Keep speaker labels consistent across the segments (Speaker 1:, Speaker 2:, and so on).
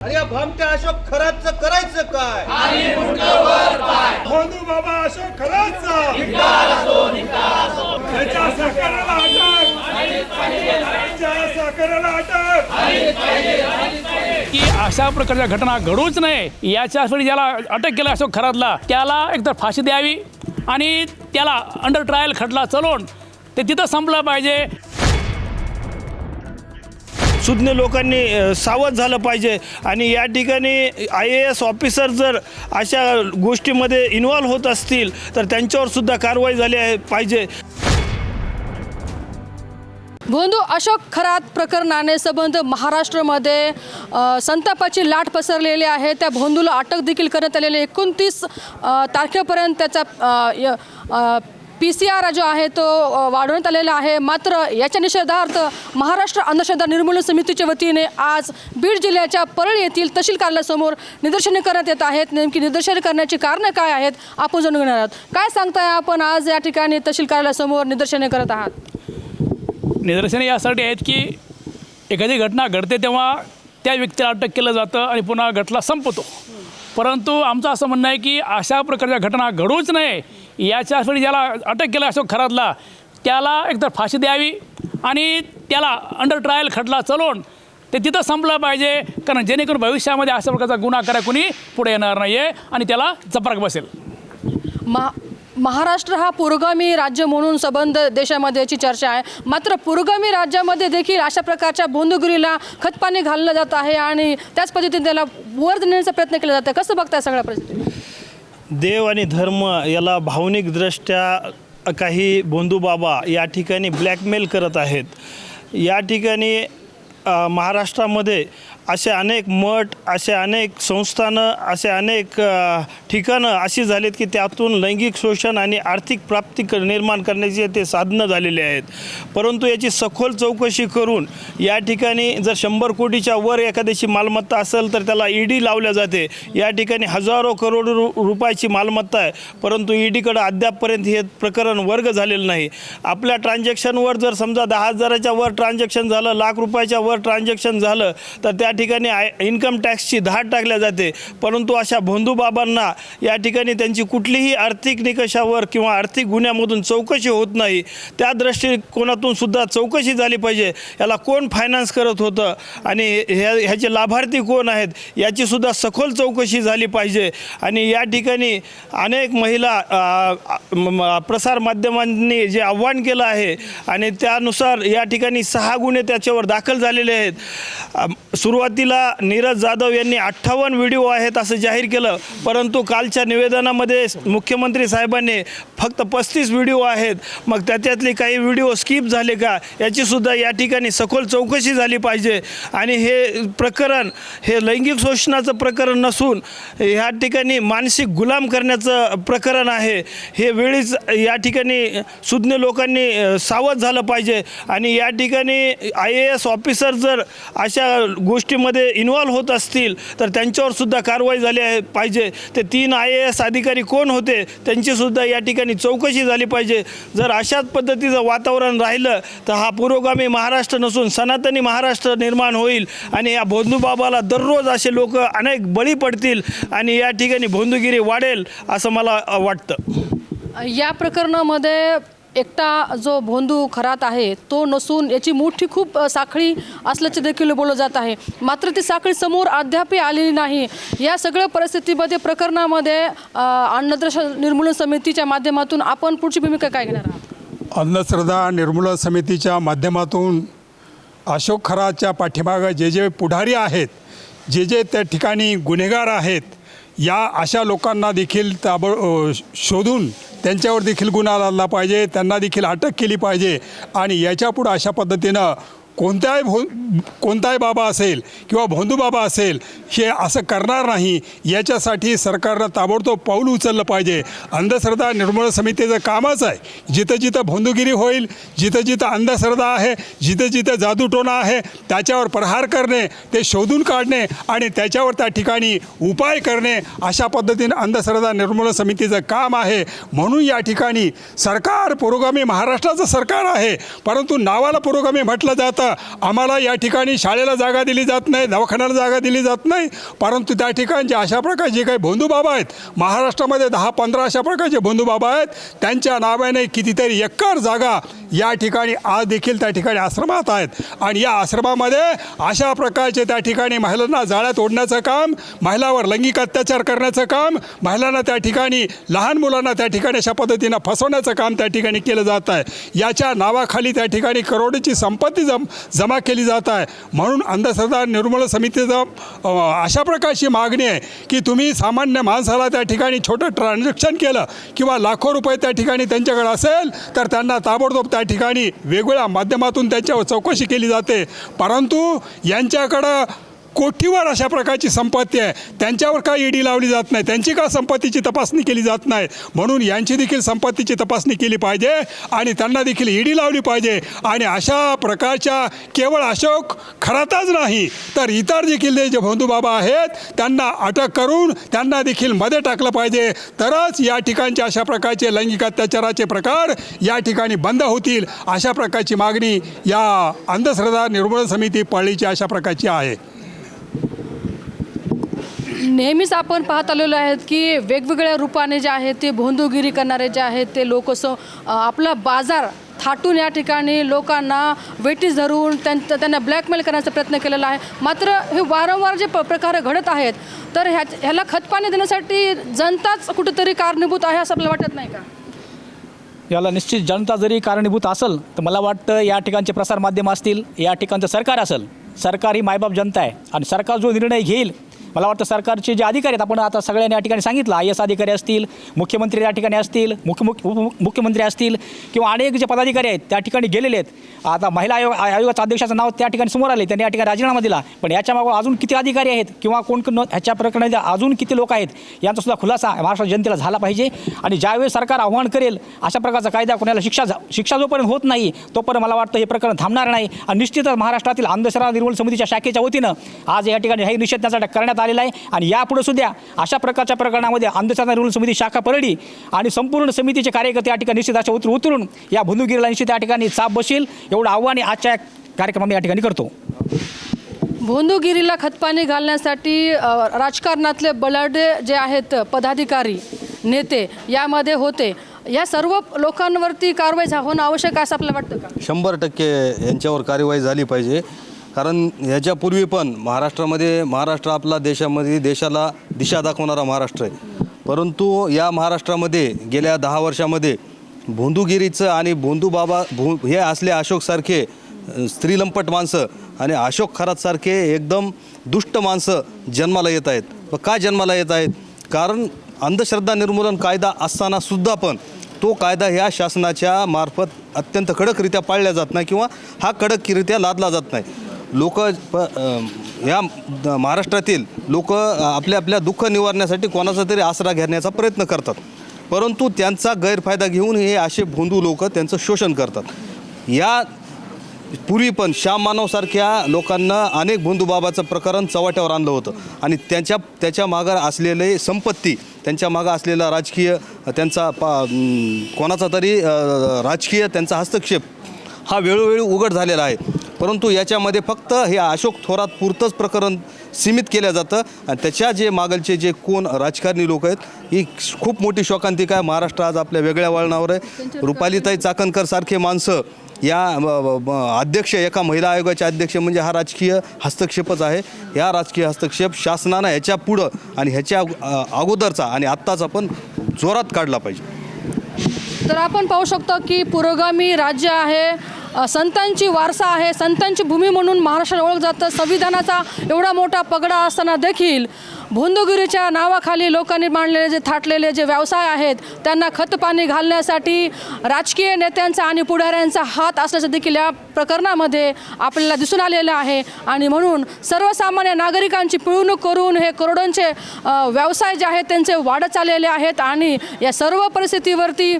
Speaker 1: आणि या भामट्या अशोक खरातचं करायचं काय?
Speaker 2: भोंदू बाबा अशोक खरातचा त्याच्या सरकाराला अटक
Speaker 3: की अशा प्रकारच्या घटना घडूच नये याच्यासाठी ज्याला अटक केलं अशोक खरातला त्याला एकतर फाशी द्यावी आणि त्याला अंडर ट्रायल खटला चालवून ते तिथं संपलं पाहिजे.
Speaker 4: सुज्ञ लोकांनी सावध झालं पाहिजे आणि या ठिकाणी IAS ऑफिसर जर अशा गोष्टीमध्ये इन्व्हॉल्व होत असतील तर त्यांच्यावर सुद्धा कारवाई झाली पाहिजे.
Speaker 5: भोंदू अशोक खरात प्रकरणाने संबंध महाराष्ट्रामध्ये संतापाची लाट पसरलेली आहे. त्या भोंदूला अटक देखील करण्यात आलेली 29 तारखेपर्यंत त्याचा PCR जो आहे तो वाढवण्यात आलेला आहे. मात्र याच्या निषेधार्थ महाराष्ट्र अंधश्रद्धा निर्मूलन समितीच्या वतीने आज बीड जिल्ह्याच्या परळी येथील तहसील कार्यालयासमोर निदर्शने करण्यात येत आहेत. नेमकी निदर्शने करण्याची कारणं काय आहेत आपण जाणून घेणार आहोत. काय सांगताय आपण आज या ठिकाणी तहसील कार्यालयासमोर निदर्शने करत आहात?
Speaker 3: निदर्शने यासाठी आहेत की एखादी घटना घडते तेव्हा त्या व्यक्तीला अटक केलं जातं आणि पुन्हा घटना संपतो. परंतु आमचं असं म्हणणं आहे की अशा प्रकारच्या घटना घडूच नये याच्यासाठी ज्याला अटक केलं अशोक खरातला त्याला एकतर फाशी द्यावी आणि त्याला अंडर ट्रायल खटला चालवून ते तिथं संपलं पाहिजे. कारण जेणेकरून भविष्यामध्ये अशा प्रकारचा गुन्हा करा कोणी पुढे येणार नाही आहे आणि त्याला चपराक बसेल.
Speaker 5: महाराष्ट्र हा पुरोगामी राज्य म्हणून संबंध देशामध्ये याची चर्चा आहे. मात्र पुरोगामी राज्यामध्ये देखील अशा प्रकारच्या भोंदूगिरीला खतपाणी घाललं जात आहे आणि त्याच पद्धतीने त्याला वर देण्याचा प्रयत्न केला जातो. कसं बघताय सगळ्या परिस्थिती?
Speaker 4: देव आणि धर्म याला भावनिकदृष्ट्या काही भोंदू बाबा या ठिकाणी ब्लॅकमेल करत आहेत. या ठिकाणी महाराष्ट्रामध्ये असे अनेक मठ, असे अनेक संस्थानं, असे अनेक ठिकाणं अशी झालीत की त्यातून लैंगिक शोषण आणि आर्थिक प्राप्ती निर्माण करण्याचे ते साधनं झालेले आहेत. परंतु याची सखोल चौकशी करून या ठिकाणी जर 100 कोटीच्या वर एखाद्याची मालमत्ता असेल तर त्याला ED लावल्या जाते. या ठिकाणी हजारो करोड रुपयाची मालमत्ता आहे, परंतु EDकडं अद्यापपर्यंत हे प्रकरण वर्ग झालेलं नाही. आपल्या ट्रान्झॅक्शनवर जर समजा 10,000च्या वर ट्रान्झॅक्शन झालं, लाख रुपयाच्या वर ट्रान्झॅक्शन झालं तर त्या ठिकाणी इन्कम टॅक्सची धाड टाकल्या जाते. परंतु अशा भोंदू बाबांना या ठिकाणी त्यांची कुठलीही आर्थिक निकषावर किंवा आर्थिक गुन्ह्यामधून चौकशी होत नाही. त्या दृष्टिकोनातून सुद्धा चौकशी झाली पाहिजे. याला कोण फायनान्स करत होतं आणि ह्याचे लाभार्थी कोण आहेत याची सुद्धा सखोल चौकशी झाली पाहिजे. आणि या ठिकाणी अनेक महिला प्रसारमाध्यमांनी जे आव्हान केलं आहे आणि त्यानुसार या ठिकाणी 6 गुन्हे त्याच्यावर दाखल झालेले आहेत. सुरुवातीला नीरज जाधव यांनी 58 व्हिडिओ आहेत असं जाहीर केलं, परंतु कालच्या निवेदनामध्ये मुख्यमंत्री साहेबांनी फक्त 35 व्हिडिओ आहेत. मग त्याच्यातले काही व्हिडिओ स्किप झाले का याचीसुद्धा या ठिकाणी सखोल चौकशी झाली पाहिजे. आणि हे प्रकरण हे लैंगिक शोषणाचं प्रकरण नसून ह्या ठिकाणी मानसिक गुलाम करण्याचं प्रकरण आहे. हे वेळीच या ठिकाणी सुज्ञ लोकांनी सावध झालं पाहिजे. आणि या ठिकाणी IAS ऑफिसर जर अशा गोष्टीमध्ये इन्व्हॉल्व होत असतील तर त्यांच्यावर सुद्धा कारवाई झाली पाहिजे. ते 3 IAS अधिकारी कोण होते त्यांचीसुद्धा या ठिकाणी चौकशी झाली पाहिजे. जर अशाच पद्धतीचं वातावरण राहिलं तर हा पुरोगामी महाराष्ट्र नसून सनातनी महाराष्ट्र निर्माण होईल आणि या भोंदू बाबाला दररोज असे लोक अनेक बळी पडतील आणि या ठिकाणी भोंदूगिरी वाढेल असं मला वाटतं.
Speaker 5: या प्रकरणामध्ये एकटा जो भोंदू खरात आहे तो नसून याची मोठी खूप साखळी असल्याचे देखील बोललं जात आहे. मात्र ती साखळी समोर अद्याप आलेली नाही. या सगळ्या परिस्थितीमध्ये प्रकरणामध्ये अंधश्रद्धा निर्मूलन समितीच्या माध्यमातून आपण पुढची भूमिका काय घेणार आहात?
Speaker 2: अंधश्रद्धा निर्मूलन समितीच्या माध्यमातून अशोक खरातच्या पाठीमागं जे पुढारी आहेत, जे त्या ठिकाणी गुन्हेगार आहेत, या अशा लोकांना देखील शोधून त्यांच्यावर देखील गुन्हा लादला पाहिजे, त्यांना देखील अटक केली पाहिजे. आणि याच्यापुढं अशा पद्धतीनं कोणताही बाबा असेल किंवा भोंदू बाबा असेल हे असं करणार नाही. याच्यासाठी सरकारनं ताबडतोब पाऊल उचललं पाहिजे. अंधश्रद्धा निर्मूलन समितीचं कामच आहे, जिथं जिथं भोंदूगिरी होईल, जिथं जिथं अंधश्रद्धा आहे, जिथं जिथं जादूटोणा आहे त्याच्यावर प्रहार करणे, ते शोधून काढणे आणि त्याच्यावर त्या ठिकाणी उपाय करणे, अशा पद्धतीनं अंधश्रद्धा निर्मूलन समितीचं काम आहे. म्हणून या ठिकाणी सरकार पुरोगामी महाराष्ट्राचं सरकार आहे, परंतु नावाला पुरोगामी म्हटलं जातं सांगितलं आम्हाला या ठिकाणी शाळेला जागा दिली जात नाही, दवाखान्याला जागा दिली जात नाही, परंतु त्या ठिकाणचे अशा प्रकारचे जे काही बंधुबाबा आहेत महाराष्ट्रामध्ये 10-15 अशा प्रकारचे बंधुबाबा आहेत, त्यांच्या नावाने कितीतरी एकर जागा या ठिकाणी आज देखील त्या ठिकाणी आश्रमात आहेत. आणि या आश्रमामध्ये अशा प्रकारचे त्या ठिकाणी महिलांना जाळ्यात ओढण्याचं काम, महिलावर लैंगिक अत्याचार करण्याचं काम, महिलांना त्या ठिकाणी लहान मुलांना त्या ठिकाणी अशा पद्धतीनं फसवण्याचं काम त्या ठिकाणी केलं जात आहे. याच्या नावाखाली त्या ठिकाणी करोडोची संपत्ती जमा केली जात आहे. म्हणून अंधश्रद्धा निर्मूलन समितीचं अशा प्रकारची मागणी आहे की तुम्ही सामान्य माणसाला त्या ठिकाणी छोटं ट्रान्झॅक्शन केलं किंवा लाखो रुपये त्या ठिकाणी त्यांच्याकडे असेल तर त्यांना ताबडतोब त्या ठिकाणी वेगवेगळ्या माध्यमातून त्यांच्यावर चौकशी केली जाते. परंतु यांच्याकडं कोटीवर अशा प्रकारची संपत्ती आहे, त्यांच्यावर का ईडी लावली जात नाही, त्यांची का संपत्तीची तपासणी केली जात नाही. म्हणून यांची देखील संपत्तीची तपासणी केली पाहिजे आणि त्यांना देखील ईडी लावली पाहिजे. आणि अशा प्रकारच्या केवळ अशोक खरातच नाही तर इतर देखील जे बंधुबाबा आहेत त्यांना अटक करून त्यांना देखील मध्ये टाकलं पाहिजे. तरच या ठिकाणचे अशा प्रकारचे लैंगिक अत्याचाराचे प्रकार या ठिकाणी बंद होतील. अशा प्रकारची मागणी या अंधश्रद्धा निर्मूलन समिती पळीची अशा प्रकारची आहे.
Speaker 5: नेहमीच आपण पाहत आलेलो आहेत की वेगवेगळ्या रूपाने जे आहेत ते भोंदूगिरी करणारे जे आहेत ते लोक आपला बाजार थाटून या ठिकाणी लोकांना वेठीस धरून त्यांना ब्लॅकमेल करण्याचा प्रयत्न केलेला आहे. मात्र हे वारंवार जे प्रकार घडत आहेत तर ह्याला खतपाणी देण्यासाठी जनताच कुठेतरी कारणीभूत आहे असं आपल्याला वाटत नाही का?
Speaker 6: याला निश्चित जनता जरी कारणीभूत असेल तर मला वाटतं या ठिकाणचे प्रसारमाध्यम असतील, या ठिकाणचं सरकार असेल, सरकार ही मायबाप जनता आहे आणि सरकार जो निर्णय घेईल, मला वाटतं सरकारचे जे अधिकारी आहेत, आपण आता सगळ्यांनी या ठिकाणी सांगितलं, IAS अधिकारी असतील, मुख्यमंत्री या ठिकाणी असतील, मुख्यमंत्री असतील किंवा अनेक जे पदाधिकारी आहेत त्या ठिकाणी गेलेले आहेत. आता महिला आयोगाच्या अध्यक्षाचं नाव त्या ठिकाणी समोर आले, त्यांनी या ठिकाणी राजीनामा दिला. पण याच्या मागं अजून किती अधिकारी आहेत किंवा कोण ह्याच्या प्रकरणात अजून किती लोक आहेत यांचासुद्धा खुलासा महाराष्ट्र जनतेला झाला पाहिजे. आणि ज्यावेळेस सरकार आव्हान करेल अशा प्रकारचा कायदा कोणाला शिक्षा जोपर्यंत होत नाही तोपर्यंत मला वाटतं हे प्रकरण थांबणार नाही. आणि निश्चितच महाराष्ट्रातील अंधश्रद्धा निर्मूलन समितीच्या शाखेच्या वतीनं आज या ठिकाणी हे निषेध करण्यात आलेला आहे. आणि यापुढे सुद्धा अशा प्रकारच्या प्रकरणामध्ये अंधश्रद्धा निर्मूलन समिती शाखा परळी आणि संपूर्ण समितीचे कार्यकर्ते या ठिकाणी निश्चित अशा उतरून या बंधुगिरीला निश्चित या ठिकाणी चाप बसेल एवढं आव्हान आजच्या कार्यक्रमामध्ये या ठिकाणी करतो.
Speaker 5: भोंदूगिरीला खतपाणी घालण्यासाठी राजकारणातले बलाढ्य जे आहेत पदाधिकारी नेते यामध्ये होते, या सर्व लोकांवरती कारवाई होणं आवश्यक आहे असं आपल्याला वाटतं का?
Speaker 1: 100% यांच्यावर कार्यवाही झाली पाहिजे. कारण ह्याच्यापूर्वी पण महाराष्ट्र आपला देशाला दिशा दाखवणारा महाराष्ट्र आहे. परंतु या महाराष्ट्रामध्ये गेल्या 10 वर्षामध्ये भोंदूगिरीचं आणि हे असले अशोकसारखे स्त्रीलंपट माणसं आणि अशोक खरातसारखे एकदम दुष्ट माणसं जन्माला येत आहेत. का जन्माला येत आहेत? कारण अंधश्रद्धा निर्मूलन कायदा असतानासुद्धा पण तो कायदा ह्या शासनाच्या मार्फत अत्यंत कडकरित्या पाळला जात नाही किंवा हा कडकरित्या लादला जात नाही. या महाराष्ट्रातील लोक आपल्या दुःख निवारण्यासाठी कोणाचा तरी आसरा घेण्याचा प्रयत्न करतात, परंतु त्यांचा गैरफायदा घेऊन हे असे भोंदू लोक त्यांचं शोषण करतात. या पूर्वी पण श्याम मानवसारख्या लोकांना अनेक भोंदूबाबाचं प्रकरण चव्हाट्यावर आणलं होतं आणि त्याच्या मागं असलेले संपत्ती, त्यांच्या मागं असलेला राजकीय कोणाचा तरी राजकीय त्यांचा हस्तक्षेप हा वेळोवेळी उघड झालेला आहे. परंतु याच्यामध्ये फक्त हे अशोक थोरात पुरतंच प्रकरण सीमित केलं जातं आणि त्याच्या जे मागलचे जे कोण राजकारणी लोक आहेत ही खूप मोठी शोकांतिका आहे. महाराष्ट्र आज आपल्या वेगळ्या वळणावर आहे. रुपालीताई चाकणकर सारखे माणसं या अध्यक्ष, एका महिला आयोगाचे अध्यक्ष म्हणजे हा राजकीय हस्तक्षेपच आहे. या राजकीय हस्तक्षेप शासनानं ह्याच्या पुढं आणि ह्याच्या अगोदरचा आणि आत्ताचा पण जोरात काढला पाहिजे.
Speaker 5: तर आपण पाहू शकतो की पुरोगामी राज्य आहे, संतांची वारसा आहे, संतांची भूमी म्हणून महाराष्ट्राला ओळख जातं. संविधानाचा एवढा मोठा पगडा असताना देखील भोंदूगिरीच्या नावाखाली लोकांनी मांडलेले जे थाटलेले जे व्यवसाय आहेत त्यांना खतपाणी घालण्यासाठी राजकीय नेत्यांचा आणि पुढाऱ्यांचा हात असल्याचं देखील या प्रकरणामध्ये आपल्याला दिसून आलेलं आहे. आणि म्हणून सर्वसामान्य नागरिकांची पिळवणूक करून हे करोडोंचे व्यवसाय जे आहेत त्यांचे वाढत चाललेले आहेत. आणि या सर्व परिस्थितीवरती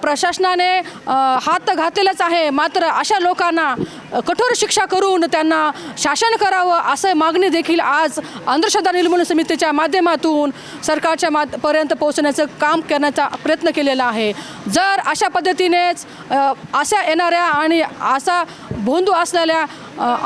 Speaker 5: प्रशासनाने हात घातलेलाच आहे. मात्र अशा लोकांना कठोर शिक्षा करून त्यांना शासन करावं असं मागणी देखील आज अंधश्रद्धा निर्मूलन समितीच्या माध्यमातून सरकारच्या पर्यंत पोहोचण्याचं काम करण्याचा प्रयत्न केलेला आहे. जर अशा पद्धतीनेच अशा येणाऱ्या आणि असा भोंदू असलेल्या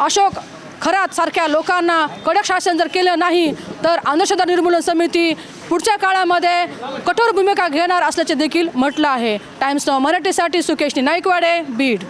Speaker 5: अशोक खरात सारख्या लोकांना कडक शासन जर केलं नाही तर अंधश्रद्धा निर्मूलन समिती पुढच्या काळामध्ये कठोर भूमिका घेणार असल्याचे देखील म्हटलं आहे. टाइम्स नाऊ मराठीसाठी सुकेशनी नाईकवाडे, बीड.